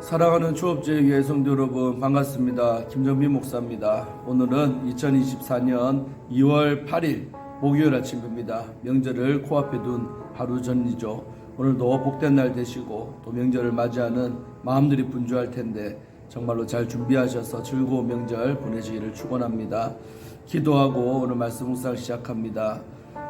사랑하는 초업제의 성도 여러분, 반갑습니다. 김정민 목사입니다. 오늘은 2024년 2월 8일 목요일 아침입니다. 명절을 코앞에 둔 하루 전이죠. 오늘도 복된 날 되시고 또 명절을 맞이하는 마음들이 분주할 텐데 정말로 잘 준비하셔서 즐거운 명절 보내시기를 축원합니다. 기도하고 오늘 말씀 묵상 시작합니다.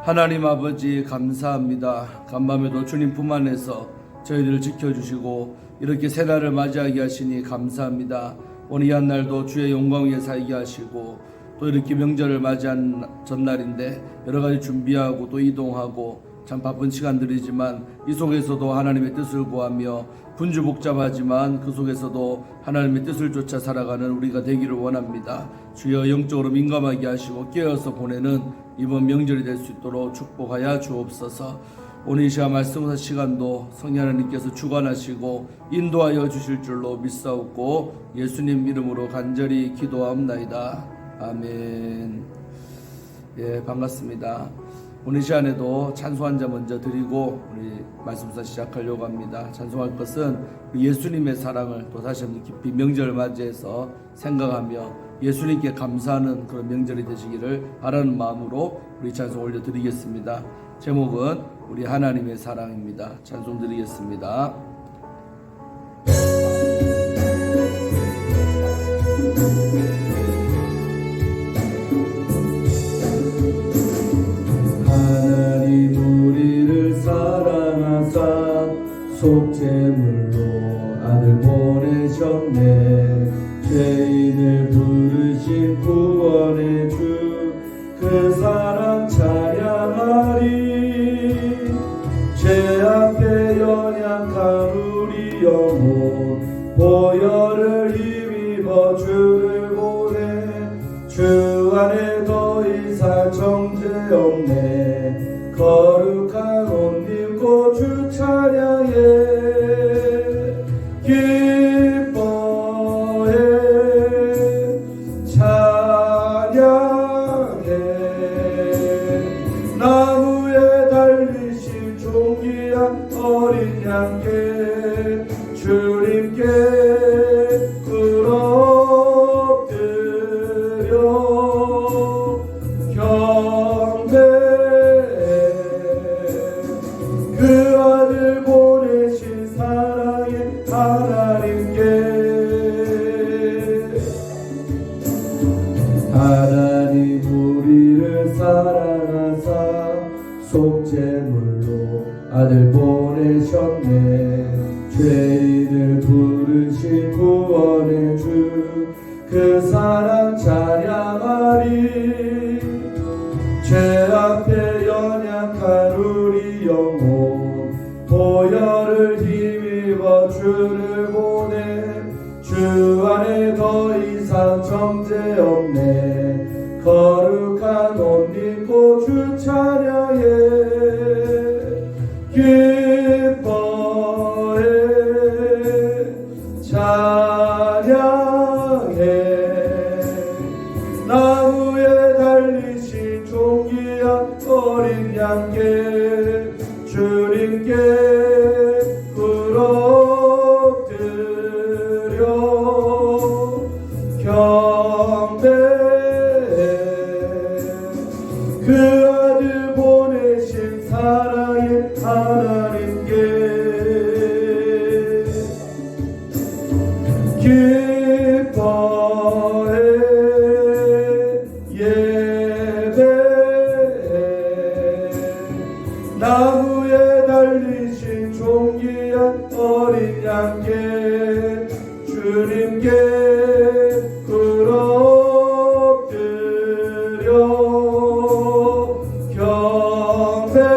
하나님 아버지 감사합니다. 간밤에도 주님 품 안에서 저희들을 지켜주시고 이렇게 새날을 맞이하게 하시니 감사합니다. 오늘 이 한날도 주의 영광 위에 살게 하시고 또 이렇게 명절을 맞이한 전날인데 여러가지 준비하고 또 이동하고 참 바쁜 시간들이지만 이 속에서도 하나님의 뜻을 구하며 분주복잡하지만 그 속에서도 하나님의 뜻을 쫓아 살아가는 우리가 되기를 원합니다. 주여 영적으로 민감하게 하시고 깨어서 보내는 이번 명절이 될 수 있도록 축복하여 주옵소서. 오늘 이 시간 말씀 시간도 성령 하나님께서 주관하시고 인도하여 주실 줄로 믿사옵고 예수님 이름으로 간절히 기도하옵나이다. 아멘. 예, 반갑습니다. 오늘 시간에도 찬송 한 자 먼저 드리고 우리 말씀사 시작하려고 합니다. 찬송할 것은 예수님의 사랑을 또 다시 한번 깊이 명절을 맞이해서 생각하며 예수님께 감사하는 그런 명절이 되시기를 바라는 마음으로 우리 찬송 올려드리겠습니다. 제목은 우리 하나님의 사랑입니다. 찬송 드리겠습니다. 하나님 우리를 사랑하사 속죄물로 아들 보내셨네. 죄인을 부르신 구원의 주 그 사랑 찬양하리. 죄 앞에 연약한 우리 영혼 보혈을 힘입어 주를 보내. 주 안에 더 이상 정죄 없네. 거룩한 옷 입고 주 찬양해. 기뻐해 찬양해. 나무에 달리신 존귀한 어린 양께 주님께 엎드려 경배해. 그 아들 보내신 사랑의 하나님께. 하나님 우리를 사랑하사 속죄물로 아들 보내셨네. 죄인을 부르신 구원의 주 그 사랑 찬양하리. 죄 앞에 연약한 우리 영혼 보혈을 힘입어 주를 보내. 주 안에 더 이상 정죄 없네. 거룩한 옷 입고 주 찬양해. 기뻐해 찬양해. 나무에 달리신 존귀한 어린 양께 주님께 엎드려 경배해. 그 아들 보내신 사랑의 하나님께. 기뻐해 예배해. 나무에 달리신 존귀한 어린 양께 주님께 엎드려 경배해.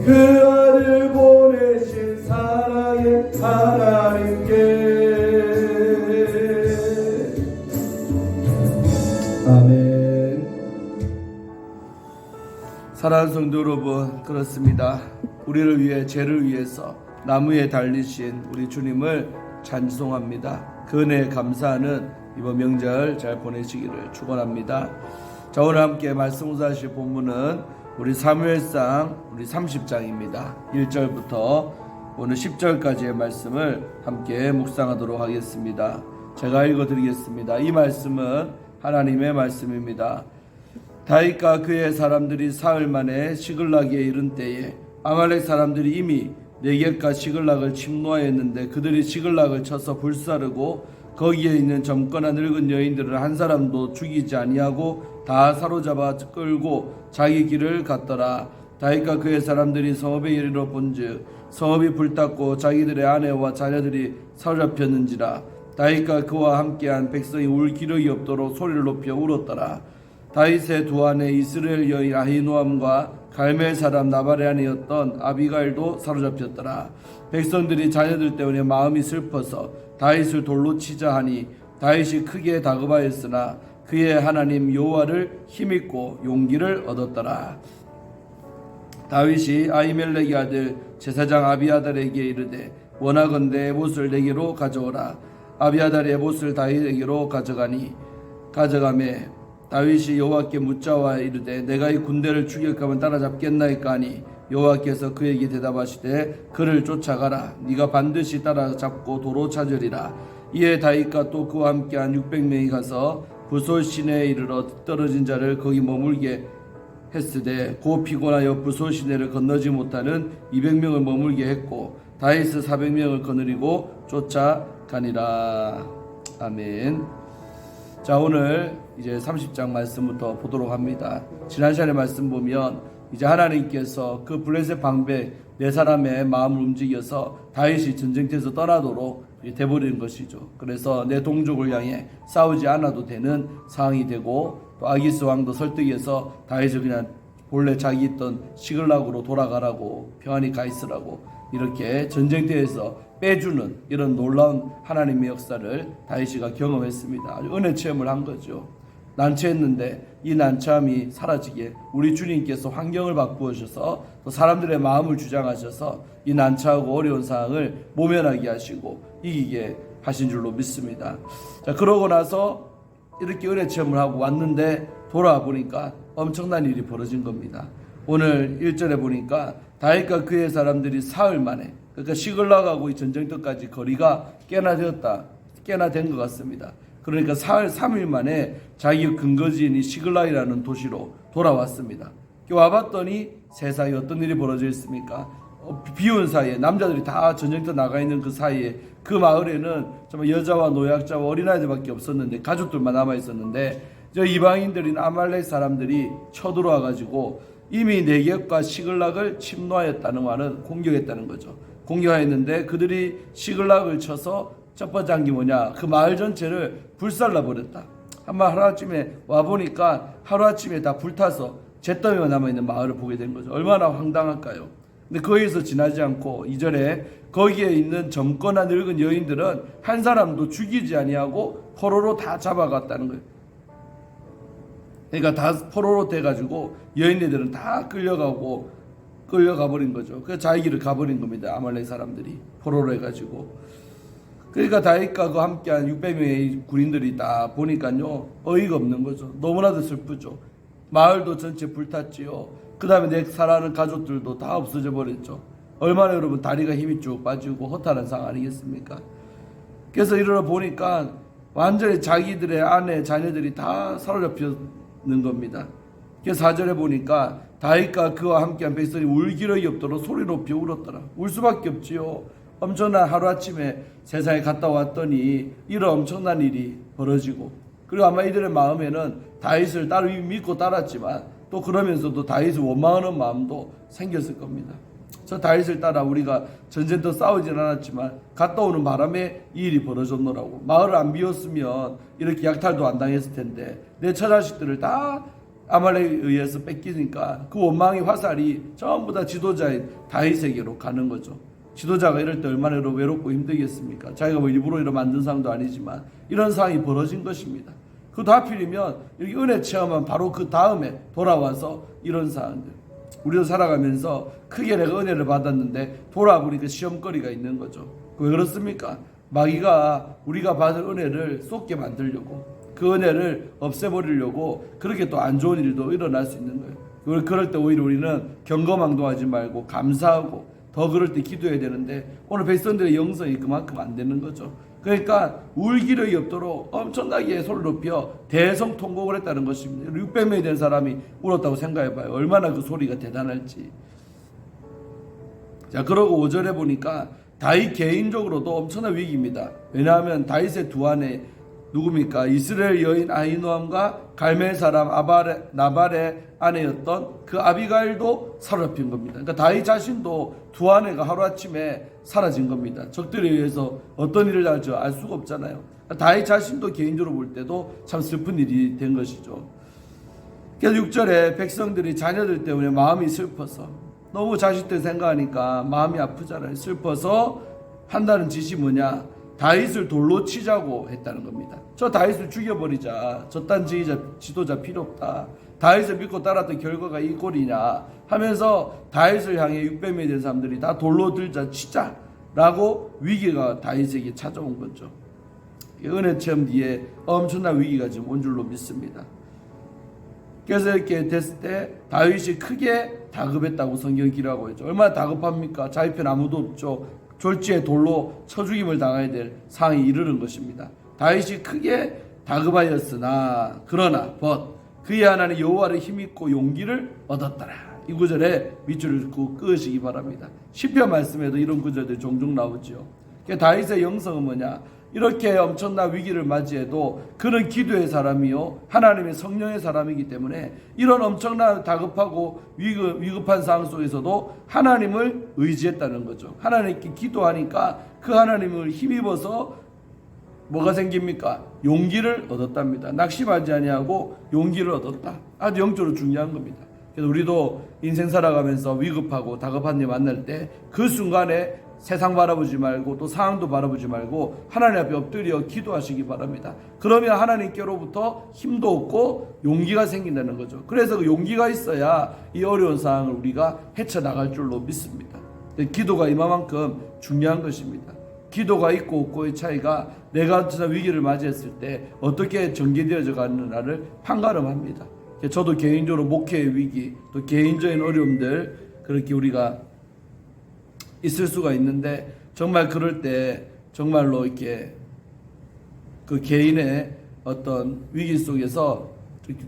그 아들 보내신 사랑의 하나님께. 아멘. 사랑하는 성도 여러분, 그렇습니다. 우리를 위해 죄를 위해서 나무에 달리신 우리 주님을 찬송합니다. 그 은혜에 감사하는 이번 명절 잘 보내시기를 축원합니다. 자, 오늘 함께 말씀 묵상하실 본문은 우리 사무엘상 우리 30장입니다. 1절부터 오늘 10절까지의 말씀을 함께 묵상하도록 하겠습니다. 제가 읽어드리겠습니다. 이 말씀은 하나님의 말씀입니다. 다윗과 그의 사람들이 사흘 만에 시글락에 이른 때에 아말렉 사람들이 이미 네겝과 시글락을 침노하였는데 그들이 시글락을 쳐서 불사르고 거기에 있는 젊거나 늙은 여인들을 한 사람도 죽이지 아니하고 다 사로잡아 끌고 자기 길을 갔더라. 다윗과 그의 사람들이 성읍에 이르러 본즉 성읍이 불탔고 자기들의 아내와 자녀들이 사로잡혔는지라. 다윗과 그와 함께한 백성이 울 기력이 없도록 소리를 높여 울었더라. 다윗의 두 아내 이스라엘 여인 아히노암과 갈멜 사람 나발의 아내였던 아비가일도 사로잡혔더라. 백성들이 자녀들 때문에 마음이 슬퍼서 다윗을 돌로 치자 하니 다윗이 크게 다급하였으나 그의 하나님 여호와를 힘입고 용기를 얻었더라. 다윗이 아히멜렉의 아들 제사장 아비아달에게 이르되 원하건대 에봇을 내게로 가져오라. 아비아달이 에봇을 다윗에게로 가져가매 다윗이 여호와께 묻자와 이르되 내가 이 군대를 추격하면 따라잡겠나이까 하니 여호와께서 그에게 대답하시되 그를 쫓아가라. 네가 반드시 따라잡고 도로 찾으리라. 이에 다윗과 또 그와 함께한 600명이 가서 부솔 시내에 이르러 떨어진 자를 거기 머물게 했으되 고 피곤하여 부솔 시내를 건너지 못하는 200명을 머물게 했고 다윗은 400명을 거느리고 쫓아가니라. 아멘. 자, 오늘 이제 30장 말씀부터 보도록 합니다. 지난 시간에 말씀 보면 이제 하나님께서 그 블레셋 방백 네 사람의 마음을 움직여서 다윗이 전쟁터에서 떠나도록 돼버리는 것이죠. 그래서 내 동족을 향해 싸우지 않아도 되는 상황이 되고 또 아기스 왕도 설득해서 다윗을 그냥 본래 자기 있던 시글락으로 돌아가라고 평안히 가 있으라고 이렇게 전쟁터에서 빼주는 이런 놀라운 하나님의 역사를 다윗이가 경험했습니다. 아주 은혜 체험을 한 거죠. 난처했는데 이 난처함이 사라지게 우리 주님께서 환경을 바꾸셔서 또 사람들의 마음을 주장하셔서 이 난처하고 어려운 상황을 모면하게 하시고 이기게 하신 줄로 믿습니다. 자, 그러고 나서 이렇게 은혜 체험을 하고 왔는데 돌아와 보니까 엄청난 일이 벌어진 겁니다. 오늘 1절에 보니까 다윗과 그의 사람들이 사흘 만에, 그러니까 시글락하고 이 전쟁터까지 거리가 꽤나 된 것 같습니다. 그러니까 사흘 3일 만에 자기 근거지인 이 시글락이라는 도시로 돌아왔습니다. 와봤더니 세상에 어떤 일이 벌어져 있습니까? 비운 사이에 남자들이 다 전쟁터 나가 있는 그 사이에 그 마을에는 정말 여자와 노약자와 어린아이들밖에 없었는데 가족들만 남아 있었는데 저 이방인들인 아말렉 사람들이 쳐들어와 가지고 이미 네겝과 시글락을 침노하였다는 말은 공격했다는 거죠. 공격하였는데 그들이 시글락을 쳐서 첫 번째 한 게 뭐냐, 그 마을 전체를 불살라 버렸다. 한번 하루아침에 와보니까 하루아침에 다 불타서 잿더미가 남아있는 마을을 보게 된 거죠. 얼마나 황당할까요? 근데 거기서 지나지 않고 2절에 거기에 있는 젊거나 늙은 여인들은 한 사람도 죽이지 아니하고 포로로 다 잡아갔다는 거예요. 그러니까 다 포로로 돼가지고 여인들은 다 끌려가 버린 거죠. 그래서 자기 길을 가버린 겁니다. 아말렉 사람들이 포로로 해가지고. 그러니까 다윗과 그 함께한 600명의 군인들이 다 보니까요 어이가 없는 거죠. 너무나도 슬프죠. 마을도 전체 불탔지요. 그 다음에 내 사랑하는 가족들도 다 없어져 버렸죠. 얼마나 여러분 다리가 힘이 쭉 빠지고 허탈한 상황 아니겠습니까? 그래서 이러러 보니까 완전히 자기들의 아내 자녀들이 다 사로잡히는 겁니다. 그래서 4절에 보니까 다윗과 그와 함께한 백성이 울 기력이 없도록 소리 높이 울었더라. 울 수밖에 없지요. 엄청난 하루아침에 세상에 갔다 왔더니 이런 엄청난 일이 벌어지고, 그리고 아마 이들의 마음에는 다윗을 믿고 따랐지만 또 그러면서도 다윗을 원망하는 마음도 생겼을 겁니다. 저 다윗을 따라 우리가 전쟁터 싸우진 않았지만 갔다 오는 바람에 이 일이 벌어졌노라고. 마을을 안 비웠으면 이렇게 약탈도 안 당했을 텐데 내 처자식들을 다 아말렉에 의해서 뺏기니까 그 원망의 화살이 전부 다 지도자인 다윗에게로 가는 거죠. 지도자가 이럴 때 얼마나 외롭고 힘들겠습니까? 자기가 뭐 일부러 이런 만든 상황도 아니지만 이런 상황이 벌어진 것입니다. 그것도 하필이면 이렇게 은혜 체험한 바로 그 다음에 돌아와서 이런 상황들. 우리도 살아가면서 크게 내가 은혜를 받았는데 돌아보니까 시험거리가 있는 거죠. 왜 그렇습니까? 마귀가 우리가 받을 은혜를 쏟게 만들려고, 그 은혜를 없애버리려고 그렇게 또 안 좋은 일도 일어날 수 있는 거예요. 그럴 때 오히려 우리는 경거망동하지 말고 감사하고 더 그럴 때 기도해야 되는데 오늘 백성들의 영성이 그만큼 안 되는 거죠. 그러니까 울 기력이 없도록 엄청나게 소리를 높여 대성통곡을 했다는 것입니다. 600명이 된 사람이 울었다고 생각해봐요. 얼마나 그 소리가 대단할지. 자, 그러고 5절에 보니까 다윗 개인적으로도 엄청난 위기입니다. 왜냐하면 다윗의 두 아내 누굽니까? 이스라엘 여인 아히노암과 갈멜 사람 나발의 아내였던 그 아비가일도 사로잡힌 겁니다. 그러니까 다윗 자신도 두 아내가 하루아침에 사라진 겁니다. 적들에 의해서 어떤 일을 할지 알 수가 없잖아요. 다윗 자신도 개인적으로 볼 때도 참 슬픈 일이 된 것이죠. 그래서 6절에 백성들이 자녀들 때문에 마음이 슬퍼서 너무 자식들 생각하니까 마음이 아프잖아요. 슬퍼서 한다는 짓이 뭐냐? 다윗을 돌로 치자고 했다는 겁니다. 저 다윗을 죽여버리자. 저딴 지도자 필요 없다. 다윗을 믿고 따랐던 결과가 이 꼴이냐 하면서 다윗을 향해 600명이 된 사람들이 다 돌로 들자 치자라고 위기가 다윗에게 찾아온 거죠. 은혜 체험 뒤에 엄청난 위기가 지금 온 줄로 믿습니다. 그래서 이렇게 됐을 때 다윗이 크게 다급했다고 성경 기록하고 있죠. 얼마나 다급합니까? 자기 편 아무도 없죠. 졸지에 돌로 쳐 죽임을 당해야 될 상황이 이르는 것입니다. 다윗이 크게 다급하였으나 그러나 그의 하나님 여호와를 힘입고 용기를 얻었더라. 이 구절에 밑줄을 끄시기 바랍니다. 시편 말씀에도 이런 구절들이 종종 나오죠. 다윗의 영성은 뭐냐? 이렇게 엄청난 위기를 맞이해도 그는 기도의 사람이요 하나님의 성령의 사람이기 때문에 이런 엄청난 다급하고 위급한 상황 속에서도 하나님을 의지했다는 거죠. 하나님께 기도하니까 그 하나님을 힘입어서 뭐가 생깁니까? 용기를 얻었답니다. 낙심하지 아니하고 용기를 얻었다. 아주 영적으로 중요한 겁니다. 그래서 우리도 인생 살아가면서 위급하고 다급한 일 만날 때 그 순간에 세상 바라보지 말고 또 상황도 바라보지 말고 하나님 앞에 엎드려 기도하시기 바랍니다. 그러면 하나님께로부터 힘도 얻고 용기가 생긴다는 거죠. 그래서 그 용기가 있어야 이 어려운 상황을 우리가 헤쳐나갈 줄로 믿습니다. 기도가 이만큼 중요한 것입니다. 기도가 있고 없고의 차이가 내가 진짜 위기를 맞이했을 때 어떻게 전개되어져 가는가를 판가름합니다. 저도 개인적으로 목회의 위기 또 개인적인 어려움들 그렇게 우리가 있을 수가 있는데 정말 그럴 때 정말로 이렇게 그 개인의 어떤 위기 속에서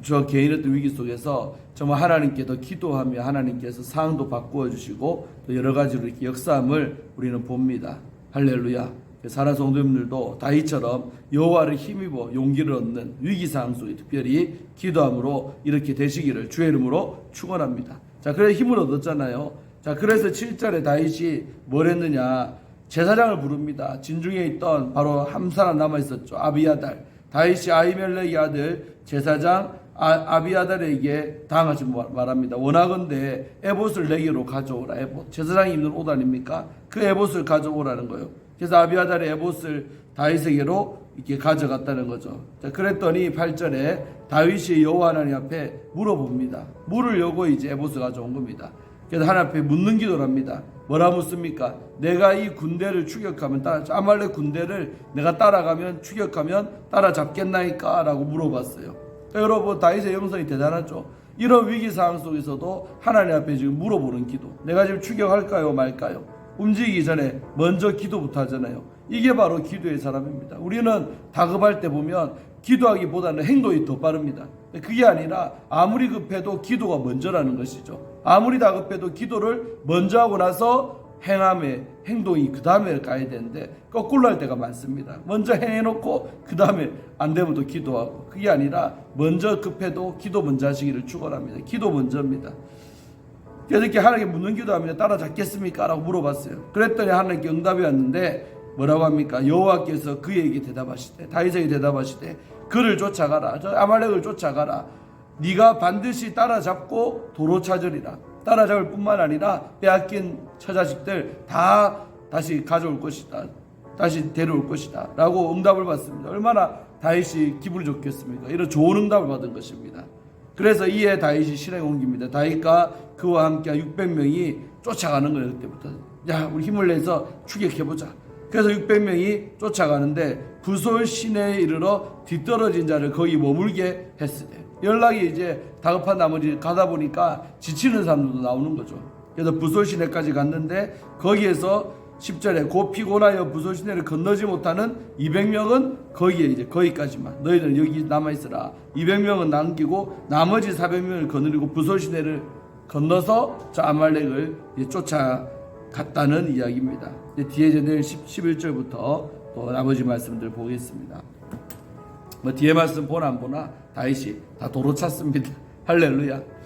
저 개인의 어떤 위기 속에서 정말 하나님께 더 기도하며 하나님께서 상황도 바꾸어 주시고 또 여러 가지로 이렇게 역사함을 우리는 봅니다. 할렐루야. 사랑 성도님들도 다윗처럼 여호와를 힘입어 용기를 얻는 위기 상황 속에 특별히 기도함으로 이렇게 되시기를 주의 이름으로 축원합니다. 자, 그래서 힘을 얻었잖아요. 자, 그래서 7절에 다윗이 뭘 했느냐? 제사장을 부릅니다. 진중에 있던 바로 한 사람 남아 있었죠. 아비아달. 다윗이 아히멜렉의 아들 제사장 아비아달에게 당하지 말합니다. 원하건대 에봇을 내게로 가져오라. 에봇. 제사장이 입는 옷 아닙니까? 그 에봇을 가져오라는 거예요. 그래서 아비아달의 에봇을 다윗에게로 이렇게 가져갔다는 거죠. 자, 그랬더니 8절에 다윗이 여호와 하나님 앞에 물어봅니다. 물을 여고 이제 에봇을 가져온 겁니다. 그래서 하나님 앞에 묻는 기도를 합니다. 뭐라 묻습니까? 내가 이 군대를 추격하면 아말렉 군대를 내가 따라가면 추격하면 따라잡겠나이까? 라고 물어봤어요. 그러니까 여러분 다윗의 영성이 대단하죠. 이런 위기 상황 속에서도 하나님 앞에 지금 물어보는 기도. 내가 지금 추격할까요 말까요? 움직이기 전에 먼저 기도부터 하잖아요. 이게 바로 기도의 사람입니다. 우리는 다급할 때 보면 기도하기보다는 행동이 더 빠릅니다. 그게 아니라 아무리 급해도 기도가 먼저라는 것이죠. 아무리 다급해도 기도를 먼저 하고 나서 행동이 그 다음에 가야 되는데 거꾸로 할 때가 많습니다. 먼저 행해놓고 그 다음에 안 되면 또 기도하고, 그게 아니라 먼저 급해도 기도 먼저 하시기를 축원합니다. 기도 먼저입니다. 그래서 이렇게 하나님께 묻는 기도하면 따라잡겠습니까? 라고 물어봤어요. 그랬더니 하나님께 응답이 왔는데 뭐라고 합니까? 여호와께서 그에게 대답하시되, 다윗에게 대답하시되, 그를 쫓아가라. 저 아말렉을 쫓아가라. 네가 반드시 따라잡고 도로 찾으리라. 따라잡을 뿐만 아니라 빼앗긴 처자식들 다 다시 가져올 것이다. 다시 데려올 것이다. 라고 응답을 받습니다. 얼마나 다윗이 기분이 좋겠습니까? 이런 좋은 응답을 받은 것입니다. 그래서 이에 다윗이 실행에 옮깁니다. 다윗과 그와 함께 600명이 쫓아가는 거예요. 그때부터 야, 우리 힘을 내서 추격해보자. 그래서 600명이 쫓아가는데 부솔 시내에 이르러 뒤떨어진 자를 거기 머물게 했으되, 연락이 이제 다급한 나머지 가다 보니까 지치는 사람들도 나오는 거죠. 그래서 부솔 시내까지 갔는데 거기에서 10절에 곧 피곤하여 부솔 시내를 건너지 못하는 200명은 거기에 이제 거기까지만 너희들은 여기 남아 있으라. 200명은 남기고 나머지 400명을 거느리고 부솔 시내를 건너서 저 아말렉을 쫓아갔다는 이야기입니다. 뒤에 이제 내일 11절부터 또 나머지 말씀들 보겠습니다. 뭐 뒤에 말씀 보나 안 보나 다윗이 다 도로 찼습니다. 할렐루야.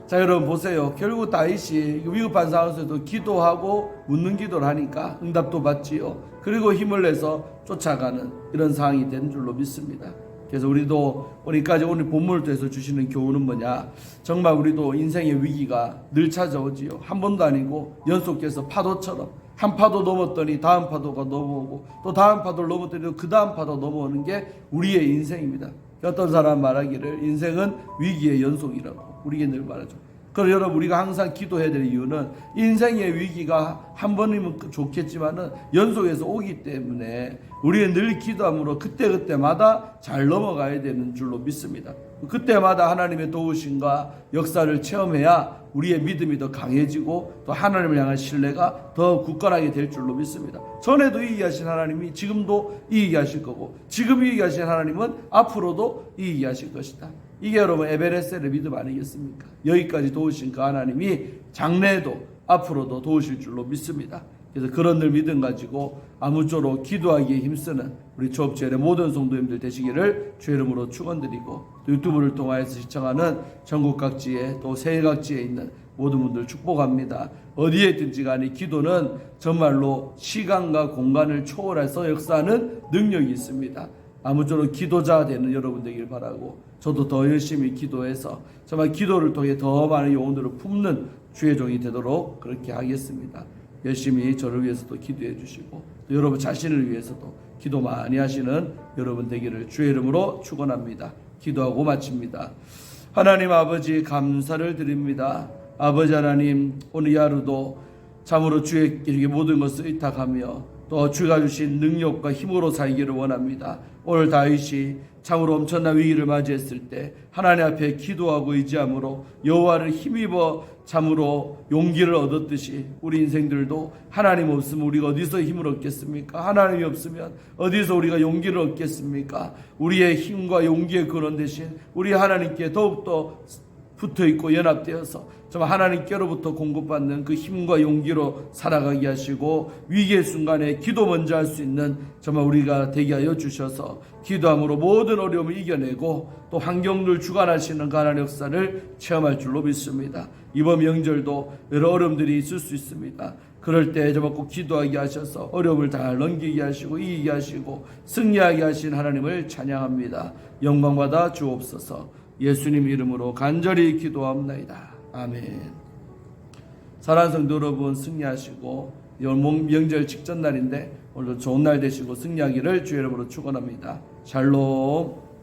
자, 여러분 보세요. 결국 다윗이 위급한 상황에서도 기도하고 묻는 기도를 하니까 응답도 받지요. 그리고 힘을 내서 쫓아가는 이런 상황이 된 줄로 믿습니다. 그래서 우리도 오늘까지 오늘 본문을 통해서 주시는 교훈은 뭐냐? 정말 우리도 인생의 위기가 늘 찾아오지요. 한 번도 아니고 연속해서 파도처럼 한 파도 넘었더니 다음 파도가 넘어오고 또 다음 파도를 넘었더니 그 다음 파도 넘어오는 게 우리의 인생입니다. 어떤 사람 말하기를 인생은 위기의 연속이라고 우리에게 늘 말하죠. 그래서 여러분 우리가 항상 기도해야 될 이유는 인생의 위기가 한 번이면 좋겠지만은 연속해서 오기 때문에 우리는 늘 기도함으로 그때그때마다 잘 넘어가야 되는 줄로 믿습니다. 그때마다 하나님의 도우심과 역사를 체험해야 우리의 믿음이 더 강해지고 또 하나님을 향한 신뢰가 더 굳건하게 될 줄로 믿습니다. 전에도 이기하신 하나님이 지금도 이기하실 거고 지금 이기하신 하나님은 앞으로도 이기하실 것이다. 이게 여러분 에베레스의 믿음 아니겠습니까? 여기까지 도우신 그 하나님이 장래에도 앞으로도 도우실 줄로 믿습니다. 그래서 그런 늘 믿음 가지고 아무쪼록 기도하기에 힘쓰는 우리 조업체의 모든 성도님들 되시기를 주의 이름으로 축원드리고 또 유튜브를 통하여서 시청하는 전국 각지에 또 세계 각지에 있는 모든 분들 축복합니다. 어디에 있든지 간에 기도는 정말로 시간과 공간을 초월해서 역사하는 능력이 있습니다. 아무쪼록 기도자 되는 여러분 되길 바라고 저도 더 열심히 기도해서 정말 기도를 통해 더 많은 영혼들을 품는 주의 종이 되도록 그렇게 하겠습니다. 열심히 저를 위해서도 기도해 주시고 또 여러분 자신을 위해서도 기도 많이 하시는 여러분 되기를 주의 이름으로 축원합니다. 기도하고 마칩니다. 하나님 아버지 감사를 드립니다. 아버지 하나님 오늘 이 하루도 참으로 주의 모든 것을 의탁하며 또 주가 주신 능력과 힘으로 살기를 원합니다. 오늘 다윗이 참으로 엄청난 위기를 맞이했을 때 하나님 앞에 기도하고 의지함으로 여호와를 힘입어 참으로 용기를 얻었듯이 우리 인생들도 하나님 없으면 우리가 어디서 힘을 얻겠습니까? 하나님이 없으면 어디서 우리가 용기를 얻겠습니까? 우리의 힘과 용기의 근원 대신 우리 하나님께 더욱더 붙어있고 연합되어서 정말 하나님께로부터 공급받는 그 힘과 용기로 살아가게 하시고 위기의 순간에 기도 먼저 할 수 있는 정말 우리가 되게 하여 주셔서 기도함으로 모든 어려움을 이겨내고 또 환경을 주관하시는 하나님의 역사를 체험할 줄로 믿습니다. 이번 명절도 여러 어려움들이 있을 수 있습니다. 그럴 때 정말 꼭 기도하게 하셔서 어려움을 잘 넘기게 하시고 이기게 하시고 승리하게 하신 하나님을 찬양합니다. 영광받아 주옵소서. 예수님 이름으로 간절히 기도합니다. 아멘. 사랑하는 성도 여러분 승리하시고 명절 직전 날인데 오늘도 좋은 날 되시고 승리하기를 주의 이름으로 축원합니다. 샬롬.